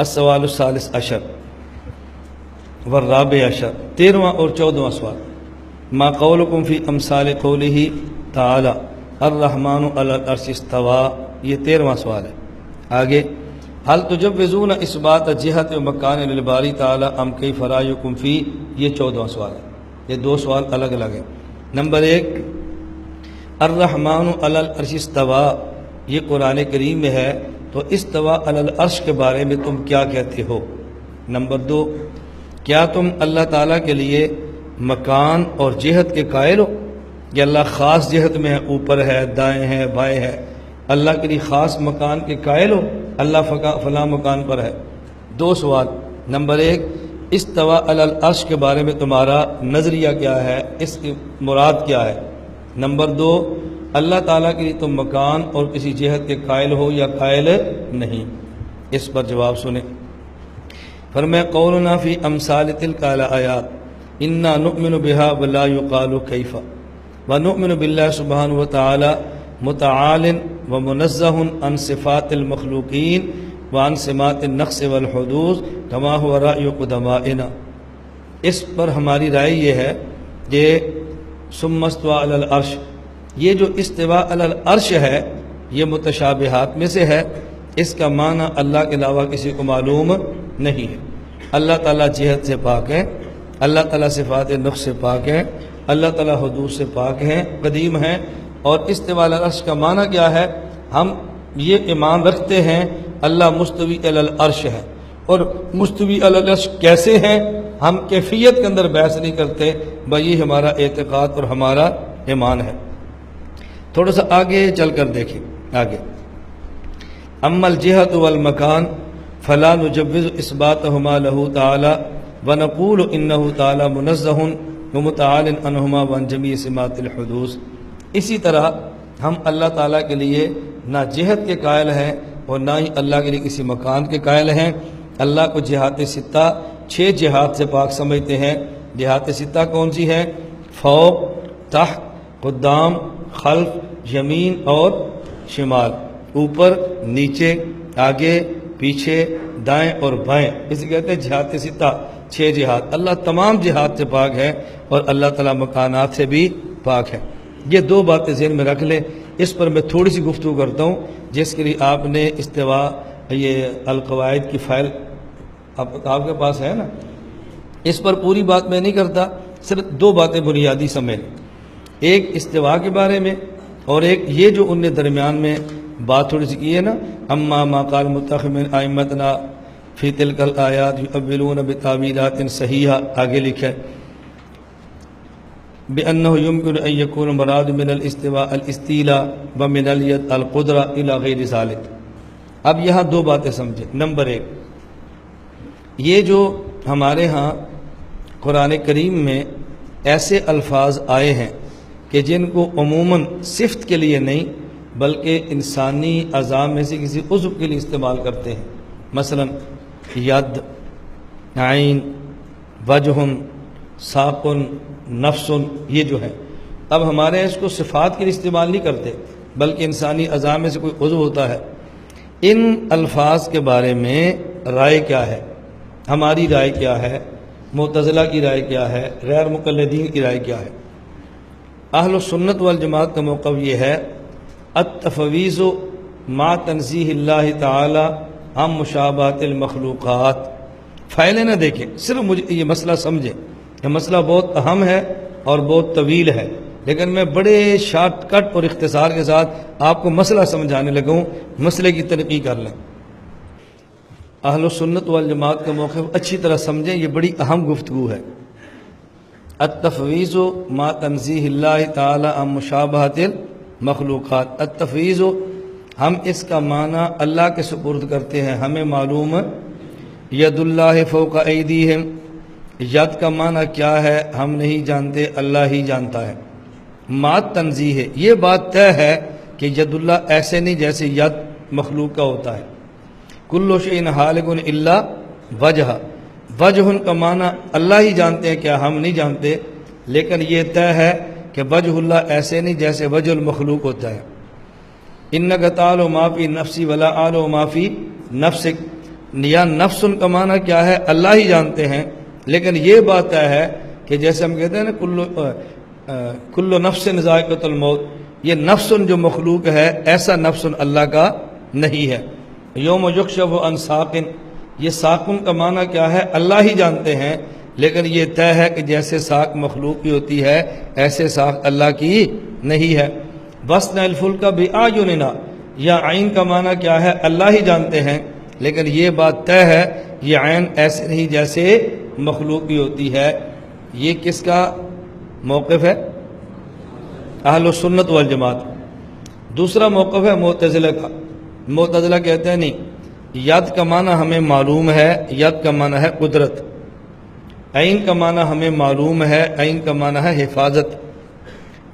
السوال الثالث عشر والرابع عشر، 13واں اور 14واں سوال، ما قولکم فی امثال قولہ تعالی الرحمن علی العرش استوى، یہ 13واں سوال ہے۔ آگے حل تجوزون اثبات جہت و مکان للباری تعالی ام کیف رأیکم فی، یہ 14واں سوال ہے۔ یہ دو سوال الگ الگ ہیں۔ نمبر 1، الرحمن علی العرش استوى، یہ قرآن کریم میں ہے، تو استوى علی العرش کے بارے میں تم کیا کہتے ہو؟ نمبر 2، کیا تم اللہ تعالیٰ کے لیے مکان اور جہت کے قائل ہو کہ اللہ خاص جہت میں ہے، اوپر ہے، دائیں ہے، بائیں ہے، اللہ کے لیے خاص مکان کے قائل ہو؟ اللہ فلاں مکان پر ہے۔ 2 سوال، نمبر 1، استوى علی العرش کے بارے میں تمہارا نظریہ کیا ہے، اس کی مراد کیا ہے؟ نمبر 2، اللہ تعالیٰ کے لیے تم مکان اور کسی جہت کے قائل ہو یا قائل نہیں؟ اس پر جواب سنیں۔ فرمایا قولنا فی امثال تلک الآیات انا نؤمن بها ولا یقال کیف ونؤمن باللہ سبحانہ وتعالی متعال ومنزہ عن صفات المخلوقین وعن سمات النقص والحدوث کما هو رأی قدمائنا۔ اس پر ہماری رائے یہ ہے کہ ثم استوى علی العرش، یہ جو استواء علی العرش ہے یہ متشابہات میں سے ہے، اس کا معنی اللہ کے علاوہ کسی کو معلوم نہیں ہے۔ اللہ تعالیٰ جہت سے پاک ہے، اللہ تعالیٰ صفات نقص سے پاک ہے، اللہ تعالیٰ حدود سے پاک ہیں، قدیم ہیں۔ اور استواء علی العرش کا معنی کیا ہے؟ ہم یہ ایمان رکھتے ہیں اللہ مستوی علی العرش ہے، اور مستوی علی العرش کیسے ہیں ہم کیفیت کے اندر بحث نہیں کرتے، بھائی یہ ہمارا اعتقاد اور ہمارا ایمان ہے۔ تھوڑا سا آگے چل کر دیکھیں آگے، اما الجہت والمکان فلا نجوز اثباتہما لہ تعالی ونقول انہ تعالی منزہ ومتعال عنہما وعن جمیع سمات الحدوث۔ اسی طرح ہم اللہ تعالیٰ کے لیے نہ جہت کے قائل ہیں اور نہ ہی اللہ کے لیے کسی مکان کے قائل ہیں۔ اللہ کو جہات ستہ، 6 جہات سے پاک سمجھتے ہیں۔ جہات ستہ کون سی ہیں؟ فوق، تحت، قدام، خلف، یمین اور شمال، اوپر، نیچے، آگے، پیچھے، دائیں اور بائیں، اسے کہتے ہیں جہات ستہ، 6 جہات۔ اللہ تمام جہات سے پاک ہے اور اللہ تعالیٰ مکانات سے بھی پاک ہے۔ یہ 2 باتیں ذہن میں رکھ لیں۔ اس پر میں تھوڑی سی گفتگو کرتا ہوں، جس کے لیے آپ نے استواء، یہ القواعد کی فائل آپ کے پاس ہے نا، اس پر پوری بات میں نہیں کرتا، صرف 2 باتیں بنیادی سمجھ، ایک استواء کے بارے میں اور ایک یہ جو ان نے درمیان میں بات تھوڑی سی کی ہے نا، اما ما قال متخذ من ائمتنا فی تلک الآیات یؤولون بتاویلات صحیحہ، آگے لکھا ہے بأنه يمكن أن يكون مراد من الاستواء الاستیلاء ومن الید القدرہ الى غیر ذلك۔ اب یہاں 2 باتیں سمجھیں۔ نمبر 1، یہ جو ہمارے ہاں قرآن کریم میں ایسے الفاظ آئے ہیں کہ جن کو عموماً صفت کے لیے نہیں بلکہ انسانی اعضاء میں سے کسی عضو کے لیے استعمال کرتے ہیں، مثلا ید، عین، وجہ، ساق، نفس، یہ جو ہے، اب ہمارے اس کو صفات کے لیے استعمال نہیں کرتے بلکہ انسانی اعضاء میں سے کوئی عضو ہوتا ہے۔ ان الفاظ کے بارے میں رائے کیا ہے؟ ہماری رائے کیا ہے؟ معتزلہ کی رائے کیا ہے؟ غیر مقلدین کی رائے کیا ہے؟ اہل السنت والجماعت کا موقف یہ ہے، التفویض مع تنزیہ اللہ تعالی عن مشابہۃ المخلوقات۔ فائلیں نہ دیکھیں، صرف مجھے یہ مسئلہ سمجھیں، یہ مسئلہ بہت اہم ہے اور بہت طویل ہے، لیکن میں بڑے شارٹ کٹ اور اختصار کے ساتھ آپ کو مسئلہ سمجھانے لگا ہوں، مسئلے کی تنقیح کر لیں۔ اہل السنت والجماعت کا موقف اچھی طرح سمجھیں، یہ بڑی اہم گفتگو ہے۔ التفویض مع تنزیہ اللہ تعالی عن مشابہۃ المخلوقات، التفویض ہم اس کا معنی اللہ کے سپرد کرتے ہیں، ہمیں معلوم ید اللہ فوق ایدیہم، ید کا معنی کیا ہے ہم نہیں جانتے، اللہ ہی جانتا ہے۔ مع تنزیہ، یہ بات طے ہے کہ ید اللہ ایسے نہیں جیسے ید مخلوق کا ہوتا ہے۔ کل شیء ہالک الا وجہ، وجہ کا معنی اللہ ہی جانتے ہیں، کیا ہم نہیں جانتے، لیکن یہ طے ہے کہ وجہ اللہ ایسے نہیں جیسے وجہ المخلوق ہوتا ہے۔ انک تعلم ما فی نفسی ولا اعلم ما فی نفسک، یا نفسن کا معنی کیا ہے اللہ ہی جانتے ہیں، لیکن یہ بات طے ہے کہ جیسے ہم کہتے ہیں نا کل نفس ذائقۃ الموت، یہ نفسن جو مخلوق ہے ایسا نفسن اللہ کا نہیں ہے۔ یوم یکشف عن ساق، یہ ساقن کا معنی کیا ہے اللہ ہی جانتے ہیں، لیکن یہ طے ہے کہ جیسے ساق مخلوق کی ہوتی ہے ایسے ساق اللہ کی نہیں ہے۔ وَاصْنَعِ الْفُلْكَ بِأَعْيُنِنَا، یا عین کا معنی کیا ہے اللہ ہی جانتے ہیں، لیکن یہ بات طے ہے یہ عین ایسے نہیں جیسے مخلوق کی ہوتی ہے۔ یہ کس کا موقف ہے؟ اہل السنت والجماعت۔ دوسرا موقف ہے معتزلہ کا۔ معتزلہ کہتے ہیں نہیں، ید کا معنی ہمیں معلوم ہے، ید کا معنی ہے قدرت، عین کا معنی ہمیں معلوم ہے، عین کا معنی ہے حفاظت،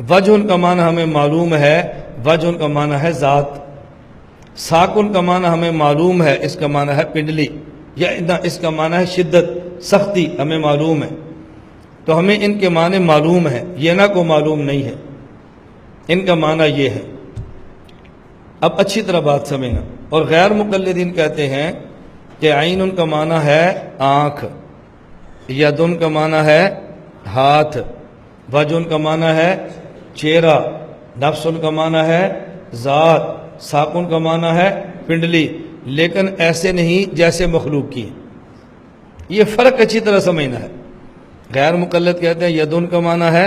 وجہ کا معنی ہمیں معلوم ہے، وجہ کا معنی ہے ذات، ساکن کا معنی ہمیں معلوم ہے، اس کا معنی ہے پنڈلی، یا اس کا معنی ہے شدت، سختی ہمیں معلوم ہے۔ تو ہمیں ان کے معنی معلوم ہے، یہ نہ کو معلوم نہیں ہے، ان کا معنی یہ ہے۔ اب اچھی طرح بات سمجھنا۔ اور غیر مقلدین کہتے ہیں کہ عین ان کا معنی ہے آنکھ، یدن کا معنی ہے ہاتھ، وجن کا معنی ہے چہرہ، نفسن کا معنی ہے ذات، ساکن کا معنی ہے پنڈلی، لیکن ایسے نہیں جیسے مخلوق کی۔ یہ فرق اچھی طرح سمجھنا ہے۔ غیر مقلد کہتے ہیں یدن کا معنی ہے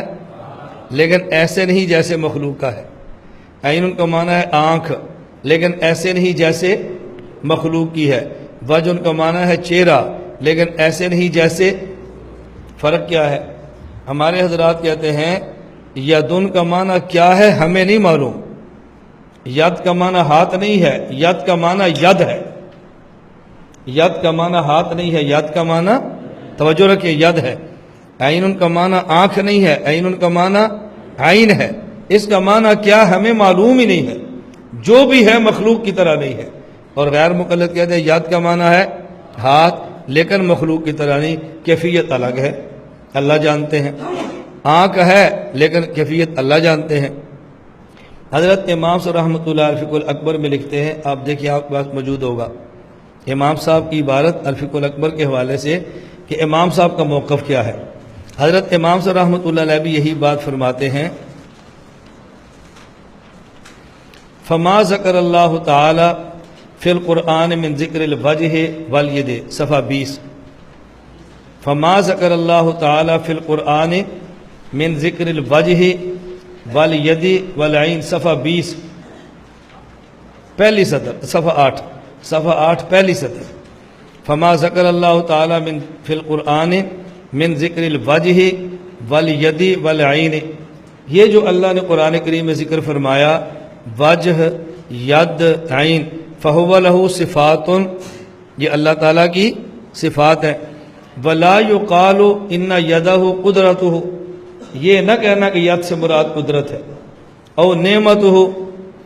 لیکن ایسے نہیں جیسے مخلوق کا ہے، عین کا معنی ہے آنکھ لیکن ایسے نہیں جیسے مخلوق کی ہے، وجن کا معنی ہے چہرہ لیکن ایسے نہیں جیسے۔ فرق کیا ہے؟ ہمارے حضرات کہتے ہیں یدن کا معنی کیا ہے ہمیں نہیں معلوم، ید کا معنی ہاتھ نہیں ہے، ید کا معنی ید ہے، ید کا معنی ہاتھ نہیں ہے، ید کا معنی توجہ رکھیے ید ہے، عین کا معنی آنکھ نہیں ہے، عین کا معنی عین ہے، اس کا معنی کیا ہمیں معلوم ہی نہیں ہے، جو بھی ہے مخلوق کی طرح نہیں ہے۔ اور غیر مقلد کہتے ہیں ید کا معنی ہے ہاتھ لیکن مخلوق کی طرح نہیں، کیفیت الگ ہے، اللہ جانتے ہیں، آنکھ ہے لیکن کیفیت اللہ جانتے ہیں۔ حضرت امام صاحب رحمۃ اللہ علیہ الفقہ الاکبر میں لکھتے ہیں، آپ دیکھیے آپ کے پاس موجود ہوگا امام صاحب کی عبارت الفقہ الاکبر کے حوالے سے کہ امام صاحب کا موقف کیا ہے۔ حضرت امام صاحب رحمۃ اللہ علیہ بھی یہی بات فرماتے ہیں، فما ذکر اللہ تعالی فی القرآن من ذکر الوجہ والید، صفحہ 20۔ فما ذکر اللہ تعالی فی القرآن من ذکر الوجہ والید والعین، صفحہ 20 پہلی سطر، صفحہ 8 پہلی سطر۔ فما ذکر اللہ تعالی فی القرآن من ذکر الوجہ والید والعین، یہ جو اللہ نے قرآن کریم میں ذکر فرمایا وجہ، ید، عین، فہو لہ صفات، یہ اللہ تعالیٰ کی صفات ہیں۔ ولا یقال ان یدہ قدرتہ، یہ نہ کہنا کہ ید سے مراد قدرت ہے، او نعمتہ،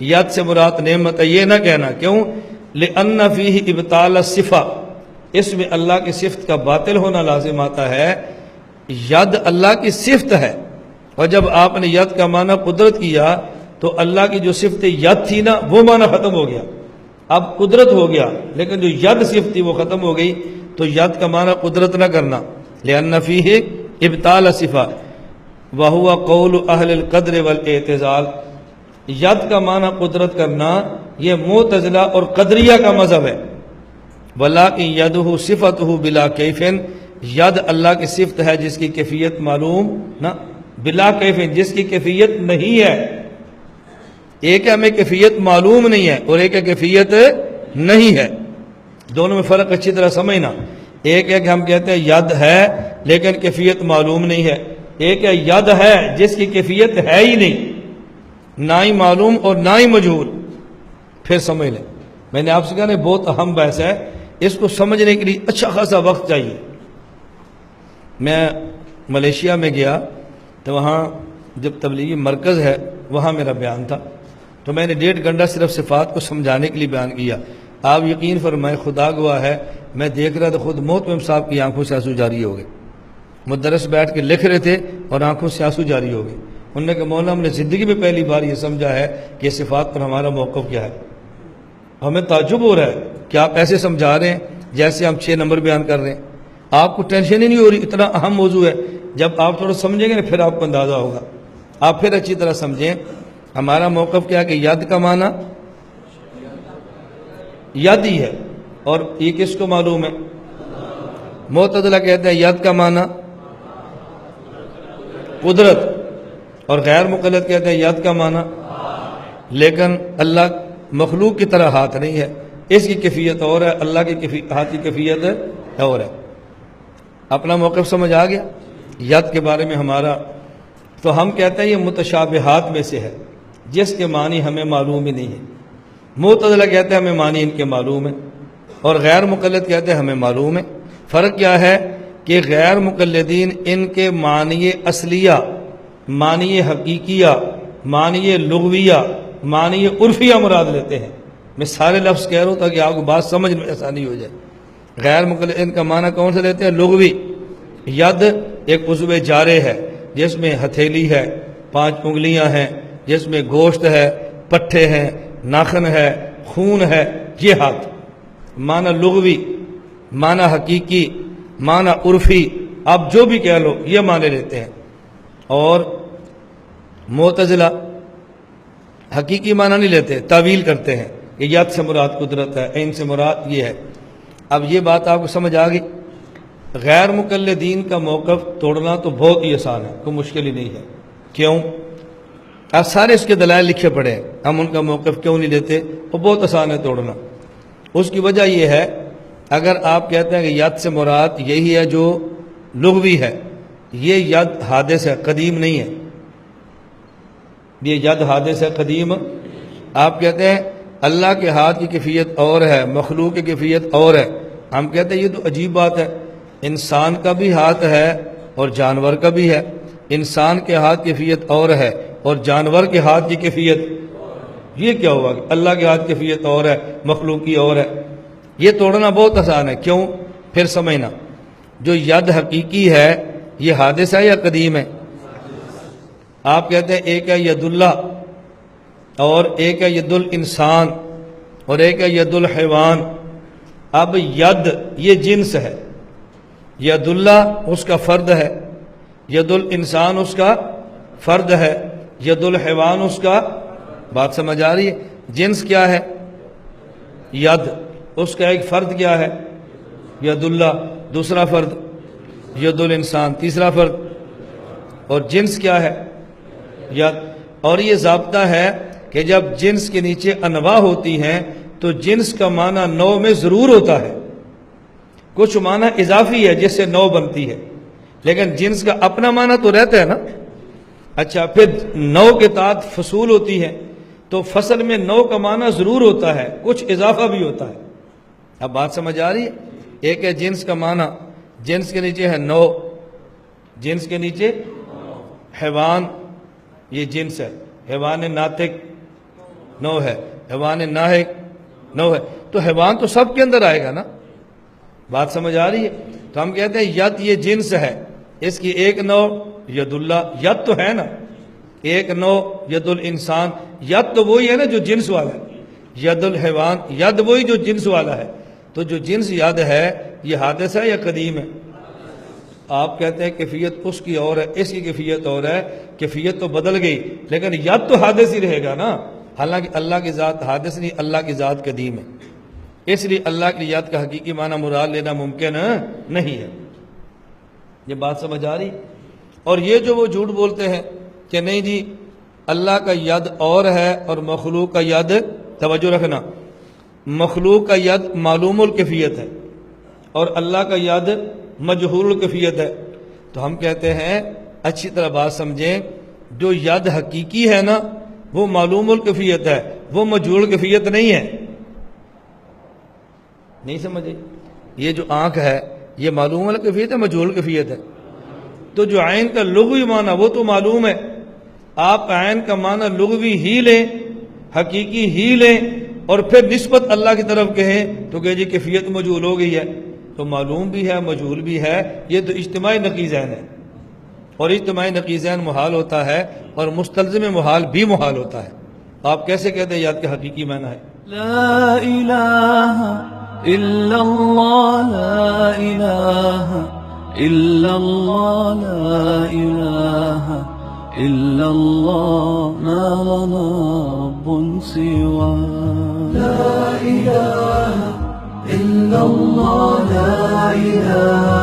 ید سے مراد نعمت ہے، یہ نہ کہنا، کیوں؟ لأن فیہ ابطال الصفہ، اس میں اللہ کی صفت کا باطل ہونا لازم آتا ہے۔ ید اللہ کی صفت ہے، اور جب آپ نے ید کا معنی قدرت کیا تو اللہ کی جو صفت ید تھی نا وہ معنی ختم ہو گیا، اب قدرت ہو گیا، لیکن جو ید صفت تھی وہ ختم ہو گئی، تو ید کا معنی قدرت نہ کرنا۔ لأن فیہ ابطال صفہ وہو قول اہل القدر والاعتزال، ید کا معنی قدرت کرنا یہ معتزلہ اور قدریہ کا مذہب ہے۔ ولیکن یدہ صفتہ بلا کیف، ید اللہ کی صفت ہے جس کی کیفیت معلوم نہ، بلا کیف جس کی کیفیت نہیں ہے۔ ایک ہے ہمیں کیفیت معلوم نہیں ہے اور ایک ہے کیفیت نہیں ہے، دونوں میں فرق اچھی طرح سمجھنا۔ ایک ہے کہ ہم کہتے ہیں ید ہے لیکن کیفیت معلوم نہیں ہے، ایک ہے ید ہے جس کی کیفیت ہے ہی نہیں، نہ ہی معلوم اور نہ ہی مجہول۔ پھر سمجھ لیں، میں نے آپ سے کہا نا بہت اہم بحث ہے، اس کو سمجھنے کے لیے اچھا خاصا وقت چاہیے۔ میں ملیشیا میں گیا تو وہاں جب تبلیغی مرکز ہے وہاں میرا بیان تھا، تو میں نے 1.5 گھنٹہ صرف صفات کو سمجھانے کے لیے بیان کیا۔ آپ یقین فرمائیں، خدا گواہ ہے، میں دیکھ رہا تھا خود محتمم صاحب کی آنکھوں سے آنسو جاری ہو گئے۔ مدرس بیٹھ کے لکھ رہے تھے اور آنکھوں سے آنسو جاری ہو گئے۔ انہوں نے کہا مولانا ہم نے زندگی میں پہلی بار یہ سمجھا ہے کہ صفات پر ہمارا موقف کیا ہے، ہمیں تعجب ہو رہا ہے کہ آپ ایسے سمجھا رہے ہیں جیسے ہم 6 نمبر بیان کر رہے ہیں، آپ کو ٹینشن ہی نہیں ہو رہی، اتنا اہم موضوع ہے۔ جب آپ تھوڑا سمجھیں گے نا پھر آپ کو اندازہ ہوگا، آپ پھر اچھی طرح سمجھیں ہمارا موقف کیا ہے کہ ید کا معنی ید ہی ہے، اور یہ کس کو معلوم ہے؟ معتزلہ کہتے ہیں ید کا معنی قدرت، اور غیر مقلد کہتے ہیں ید کا معنی، لیکن اللہ مخلوق کی طرح ہاتھ نہیں ہے، اس کی کیفیت اور ہے، اللہ کی ہاتھ کی کیفیت اور ہے۔ اپنا موقف سمجھ آ گیا ید کے بارے میں ہمارا؟ تو ہم کہتے ہیں یہ متشابہات میں سے ہے، جس کے معنی ہمیں معلوم ہی نہیں ہے۔ معتزلہ کہتے ہیں ہمیں معنی ان کے معلوم ہے، اور غیر مقلد کہتے ہیں ہمیں معلوم ہے۔ فرق کیا ہے کہ غیر مقلدین ان کے معنی اصلیہ، معنی حقیقیہ، معنی لغویہ، معنی عرفیہ مراد لیتے ہیں۔ میں سارے لفظ کہہ رہا ہوں تاکہ آپ کو بات سمجھ میں آسانی ہو جائے۔ غیر مقلد ان کا معنی کون سے لیتے ہیں؟ لغوی۔ ید ایک عضو جارح ہے جس میں ہتھیلی ہے، 5 انگلیاں ہیں، جس میں گوشت ہے، پٹھے ہیں، ناخن ہے، خون ہے، یہ ہاتھ۔ معنی لغوی، معنی حقیقی، معنی عرفی، آپ جو بھی کہہ لو یہ معنی لیتے ہیں۔ اور معتزلہ حقیقی معنی نہیں لیتے، تعویل کرتے ہیں کہ ید سے مراد قدرت ہے، عین سے مراد یہ ہے۔ اب یہ بات آپ کو سمجھ آ گئی۔ غیر مقلدین کا موقف توڑنا تو بہت ہی آسان ہے، کوئی مشکل ہی نہیں ہے۔ کیوں؟ آپ سارے اس کے دلائل لکھے پڑے ہیں، ہم ان کا موقف کیوں نہیں لیتے؟ وہ بہت آسان ہے توڑنا۔ اس کی وجہ یہ ہے، اگر آپ کہتے ہیں کہ ید سے مراد یہی ہے جو لغوی ہے، یہ ید حادث ہے، قدیم نہیں ہے۔ یہ ید حادث ہے، قدیم۔ آپ کہتے ہیں اللہ کے ہاتھ کی کیفیت اور ہے، مخلوق کی کیفیت اور ہے۔ ہم کہتے ہیں یہ تو عجیب بات ہے، انسان کا بھی ہاتھ ہے اور جانور کا بھی ہے، انسان کے ہاتھ کی کیفیت اور ہے اور جانور کے ہاتھ کی کیفیت، یہ کیا ہوا کہ اللہ کے ہاتھ کی کیفیت اور ہے، مخلوق کی اور ہے؟ یہ توڑنا بہت آسان ہے۔ کیوں؟ پھر سمجھنا، جو ید حقیقی ہے یہ حادث ہے یا قدیم ہے؟ آپ کہتے ہیں ایک ہے ید اللہ اور ایک ہے ید الانسان اور ایک ہے ید الحیوان۔ اب ید یہ جنس ہے، ید اللہ اس کا فرد ہے، ید الانسان اس کا فرد ہے، ید الحیوان اس کا، بات سمجھ آ رہی ہے؟ جنس کیا ہے؟ ید، اس کا ایک فرد کیا ہے؟ ید اللہ، دوسرا فرد ید الانسان، تیسرا فرد، اور جنس کیا ہے؟ ید۔ اور یہ ضابطہ ہے کہ جب جنس کے نیچے انواع ہوتی ہیں تو جنس کا معنی نوع میں ضرور ہوتا ہے، کچھ معنی اضافی ہے جس سے نوع بنتی ہے، لیکن جنس کا اپنا معنی تو رہتا ہے نا۔ اچھا، پھر نوع کے تحت فصول ہوتی ہے تو فصل میں نوع کا معنی ضرور ہوتا ہے، کچھ اضافہ بھی ہوتا ہے۔ اب بات سمجھ آ رہی ہے؟ ایک ہے جنس کا معنی، جنس کے نیچے ہے نوع، جنس کے نیچے حیوان، یہ جنس ہے، حیوان ناطق نوع ہے، حیوان ناحق نوع ہے، تو حیوان تو سب کے اندر آئے گا نا۔ بات سمجھ آ رہی ہے؟ تو ہم کہتے ہیں ید یہ جنس ہے، اس کی ایک نوع ید اللہ، ید تو ہے نا، ایک نوع ید الانسان، ید تو وہی ہے نا جو جنس والا ہے، ید الحیوان، ید وہی جو جنس والا ہے۔ تو جو جنس ید ہے یہ حادث ہے یا قدیم ہے؟ آپ کہتے ہیں کیفیت اس کی اور ہے، اس کی کیفیت اور ہے، کیفیت تو بدل گئی لیکن ید تو حادث ہی رہے گا نا، حالانکہ اللہ کی ذات حادث نہیں، اللہ کی ذات قدیم ہے، اس لیے اللہ کی ید کا حقیقی معنی مراد لینا ممکن نہیں ہے۔ یہ بات سمجھ آ رہی؟ اور یہ جو وہ جھوٹ بولتے ہیں کہ نہیں جی اللہ کا ید اور ہے اور مخلوق کا ید، توجہ رکھنا، مخلوق کا ید معلوم الکیفیت ہے اور اللہ کا ید مجہول الکیفیت ہے، تو ہم کہتے ہیں اچھی طرح بات سمجھیں، جو ید حقیقی ہے نا وہ معلوم الکیفیت ہے، وہ مجہول الکیفیت نہیں ہے۔ نہیں سمجھے؟ یہ جو آنکھ ہے یہ معلوم الکیفیت ہے، مجہول الکیفیت ہے؟ تو جو عین کا لغوی معنی وہ تو معلوم ہے، آپ عین کا معنی لغوی ہی لیں، حقیقی ہی لیں اور پھر نسبت اللہ کی طرف کہیں تو کہ جی کیفیت مجہول ہو گئی ہے، تو معلوم بھی ہے مجہول بھی ہے، یہ تو اجتماعی نقیضین ہے، اور اجتماعی نقیضین محال ہوتا ہے اور مستلزم محال بھی محال ہوتا ہے۔ آپ کیسے کہتے ہیں یاد کے حقیقی معنی ہے؟ لا الہ إلا الله لا إله إلا الله لا إله إلا الله ما لنا رب سواه لا إله إلا الله لا إله